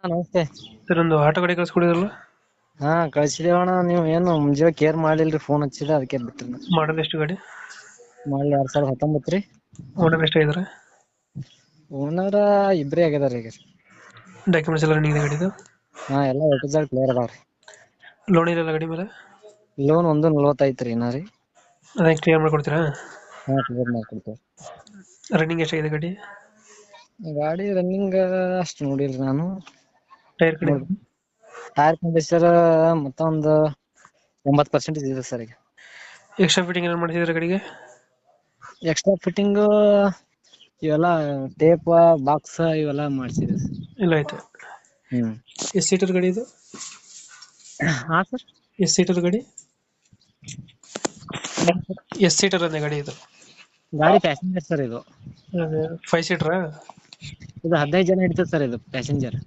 ನಮಸ್ತೆ. ಸರ್ ಒಂದು ಆಟೋ ಗಾಡಿ ಕಳ್ಸ್ಕೊಡಿದ್ರಲ್ಲ. ಕಳ್ಸಿದೇವಣ್ಣ, ನೀವು ಏನು ಮುಂಜಾನೆ ಕೇರ್ ಮಾಡಿಲ್ರಿ, ಫೋನ್ ಹಚ್ಚಿದ ಅದಕ್ಕೆ ಬಿಟ್ಟಿರಿ. ಮಾಡಲ್ ಎಷ್ಟು ಗಾಡಿ? ಮಾಡಲ್ 2019 ರೀ. ಓನರ್ ಎಷ್ಟು ಇದ್ದಾರೆ? ಓನರ್ ಇಬ್ರೇ ಆಗ್ಯದಾರ ಈಗ. ಡಾಕ್ಯುಮೆಂಟ್ಸ್ ಎಲ್ಲ ರನ್ನಿಂಗ್ ಇದೆ ಗಾಡಿದು? ಎಲ್ಲ ಎ ಕ್ಲಿಯರ್ ಅದಾವ್ರಿ. ಲೋನ್ ಇಲ್ಲ ಗಾಡಿ ಮೇಲೆ? ಲೋನ್ 1.40 ರೀ ಇನ್ನ ರೀ. ಅದೇ ಕ್ಲಿಯರ್ ಮಾಡ್ಕೊಡ್ತೀರಾ? ಕ್ಲಿಯರ್ ಮಾಡ್ಕೊಡ್ತೇವೆ. ರನ್ನಿಂಗ್ ಎಷ್ಟಾಗಿದೆ ಗಾಡಿ? ಗಾಡಿ ರನ್ನಿಂಗ್ ಅಷ್ಟು ನೋಡಿಲ್ರಿ ನಾನು. ಟೈರ್ ಕಡೆ ಟೈರ್ ಕಂಡೀಷನ್ ಮತ್ತೊಂದು 90% ಇದೆ ಸರ್ ಈಗ. ಎಕ್ಸ್ಟ್ರಾ ಫಿಟ್ಟಿಂಗ್ ಏನಾರು ಮಾಡಿಸಿದ್ರೆ ಗಾಡಿಗೆ? ಎಕ್ಸ್ಟ್ರಾ ಫಿಟ್ಟಿಂಗ್ ಇವೆಲ್ಲ ಟೇಪ್ ಬಾಕ್ಸ್ ಇವೆಲ್ಲ ಮಾಡ್ಸಿದ್ವಿ. ಇಲ್ಲ ಆಯ್ತು. ಎಷ್ಟು ಸೀಟರ್ ಗಾಡಿ ಇದು? ಸರ್. ಎಷ್ಟು ಸೀಟರ್ ಗಾಡಿ? ಎಷ್ಟು ಸೀಟರ್ ಅಂದೆ ಗಾಡಿ ಇದು? ಗಾಡಿ ಪ್ಯಾಸೆಂಜರ್ ಸರ್ ಇದು. 5 ಸೀಟರ್? ಇದು 15 ಜನ ಹಿಡಿತದೆ ಸರ್ ಇದು ಪ್ಯಾಸೆಂಜರ್.